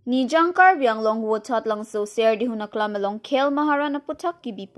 Nijang karbi anglong Vothatlangso Serdehun aklam along khel maharan aputhak kebi.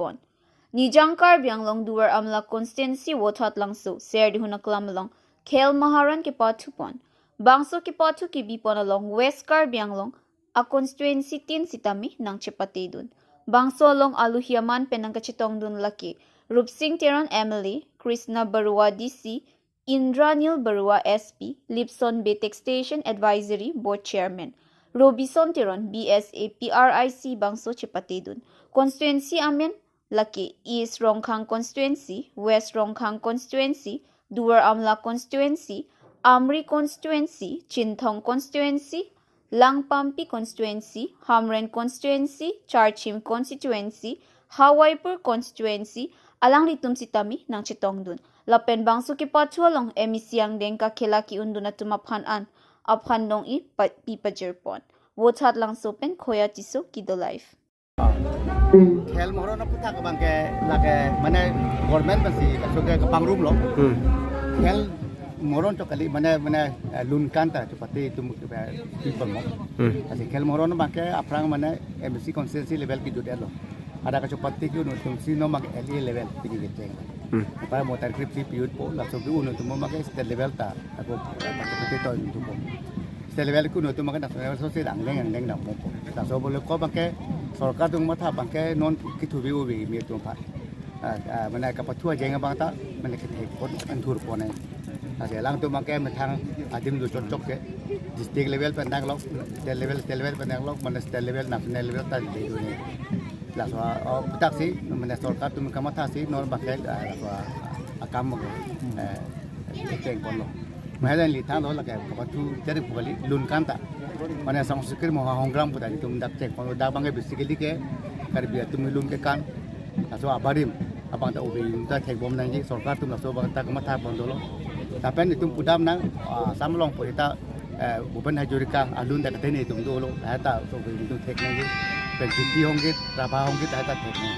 Nijang karbi anglong duar amla constituency Vothatlangso Serdehun aklam along khel maharan ke pon. Bangso ke kebi pon along west karbi anglong a constituency tin sitami nang chepate dun. Bangso along aluhiaman penang kachitong dun laki. Rupsing Teron MLA, Krishna Barua DC, Indranil Barua SP, Lipson Betek Station Advisory Board Chairman. Robison Teron BSA PRIC Bangso Chepatedun. Constituency Amen Laki East Rongkhang Constituency, West Rongkhang Constituency, Duar Amla Constituency, Amri Constituency, Chinthong Constituency, Langpampi Constituency, Hamren Constituency, Charchim Constituency, Hawaipur Constituency, Alang litum sitami nang chitong dun. Lapen bangso ki patualong emisiang dengka kelaki undun na tumaphanan. Aphan dong I pipajerpon. Vothatlangso pen khoya tiso kido life. Khel maharan aputhak bangke lage mane government basi kasoke kapangrum lo. Khel maharan to kali mane lunkan ta chupati tum people mo. Asi khel maharan bangke aprang mane MSc constituency level ki jute lo. Ada kachupati ki tum sino mag LA level ki gete. Apa motor grip si piut po la so unu tum mag state level ta ako pati to tum po. State level ku tum mag national level so se angleng na mo po. Ta so bole ko bangke सरकार तुम मथा बंके non किथु भी उबी मी तुम फा मने का Pathua Jenga बाता मने के कोन अंथुर पोने आसे लांग तुम बंके मथांग आदिम दु चोक के डिस्ट्रिक्ट लेवल पे नाग लोग स्टेट लेवल पे नाग लोग मने स्टेट लेवल नेशनल लेवल ता दे दुने लासवा पताक सी मने सरकार तुम का मथा सी नॉन बंके लासवा अकाम को तेंग कोन लो महलन ली थां लो लगे का पथु जरे पुगली लुन कांता mana সংস্কৃতির মহাসংগ্রাম পুতা তুমি দাক চেক কোন দা বাঙ্গে বেসিক্যালি কে কারবি তুমি লুম কে কান আসো আবারিম abang ta ubi ta thek bom nang ji sarkar tum laso bang ta kama tha bondolo tapen tum pudam nang samlong porita buban hajurika alun ta tene tum dolo ta so bi tum thek nang ji pen juti hongge raba hongge ta thek nang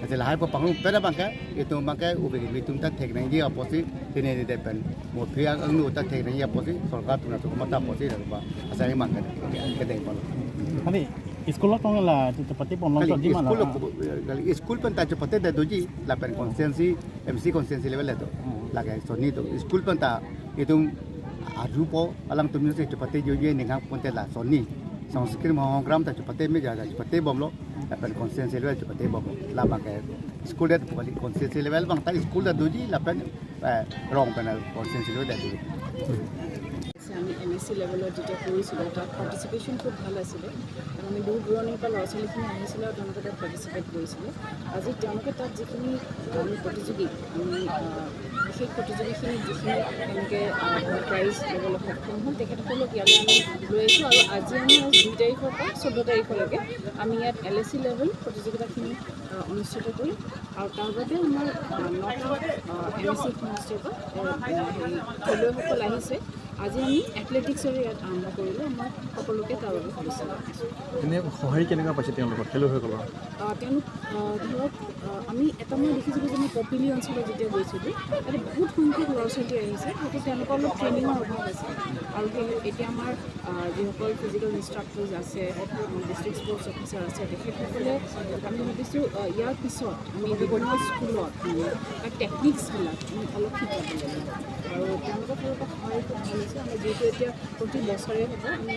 ase lahai po panglu pera bangka itu bangka ubi tum ta thek nang ji aposi tene de pen mo phia angnu ta thek nang ji aposi sarkar tum laso kama ta aposi ba asai mangka ke dei pon Hani sekolah kong la tepati pon long di mana? School pen ta chepate de doji la pen constituency MC constituency level itu la ke soni to school pen ta itu ajupo alang tumyo se chepate joje ningang ponte la soni Sanskrit Mahagram ta chepate me jaga chepate bomlo la pen constituency level chepate bom la ba ke school de pali constituency level bang ta school da doji la pen rong pen constituency level da doji আমি MSc লেভেলত যেতিয়া কৰিছিলোঁ তাত participation খুব ভাল আছিলে আমি দূৰ দূৰণিৰ পৰা ল'ৰা ছোৱালীখিনি আহিছিলে আৰু তেওঁলোকে তাত পাৰ্টিচিপেট কৰিছিলে আজি তেওঁলোকে তাত যিখিনি আমি প্ৰতিযোগী আমি বিশেষ প্ৰতিযোগীখিনি যিখিনি তেওঁলোকে প্ৰাইজ ল'বলৈ সক্ষম হ'ল তেখেতসকলক ইয়ালৈ আমি লৈ আহিছোঁ আৰু আজি আমি 2 তাৰিখৰ পৰা 14 তাৰিখলৈকে আমি ইয়াত LSC লেভেল প্ৰতিযোগিতাখিনি অনুষ্ঠিত কৰিম আৰু তাৰ বাবে আমাৰ MSc অনুষ্ঠিত খেলুৱৈসকল আহিছে আজি আমি এথলেটিক্সৰ ইয়াত আৰম্ভ কৰিলোঁ আমাৰ সকলোকে তাৰ বাবে শুভেচ্ছা জনাইছোঁ এনে সহায় কেনেকুৱা পাইছে তেওঁলোকৰ খেলুৱৈসকলৰ তেওঁলোক ধৰক আমি এটা মই দেখিছিলোঁ যে আমি কপিলি অঞ্চলত যেতিয়া গৈছিলোঁ তাতে বহুত সংখ্যক ল'ৰা ছোৱালী আহিছে হয়তো তেওঁলোকৰ অলপ ট্ৰেইনিঙৰ অভাৱ আছে আৰু এতিয়া আমাৰ যিসকল ফিজিকেল ইনষ্ট্ৰাক্টৰ্ছ আছে ডিষ্ট্ৰিক্ট স্পৰ্টছ অফিচাৰ আছে তেখেতসকলে আমি ভাবিছোঁ ইয়াৰ পিছত আমি বিভিন্ন স্কুলত তাৰ টেকনিক্সবিলাক আমি অলপ শিকাব লাগিব আৰু তেওঁলোকৰ ফালৰ পৰা সহায় খুব ভাল হৈছে আমি যিহেতু এতিয়া প্ৰতি বছৰে হ'ব আমি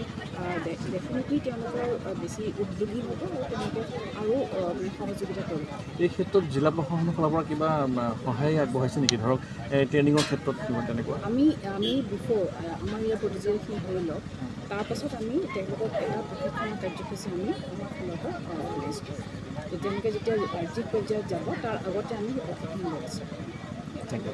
ডেফিনেটলি তেওঁলোকৰ বেছি উদ্যোগী হ'ব আৰু তেওঁলোকে আৰু সহযোগিতা কৰিব এই ক্ষেত্ৰত জিলা প্ৰশাসনৰ ফালৰ পৰা কিবা সহায় আগবঢ়াইছে নেকি ধৰক ট্ৰেইনিঙৰ ক্ষেত্ৰত কিবা তেনেকুৱা আমি বিফ'ৰ আমাৰ ইয়াৰ প্ৰতিযোগীখিনি হৈ লওক তাৰপাছত আমি তেওঁলোকক এটা প্ৰশিক্ষণ কাৰ্যসূচী আমি আমাৰ ফালৰ পৰা অৰ্গেনাইজ কৰোঁ তেওঁলোকে যেতিয়া ৰাজ্যিক পৰ্যায়ত যাব তাৰ আগতে আমি প্ৰশিক্ষণ লৈ আছোঁ থেংক ইউ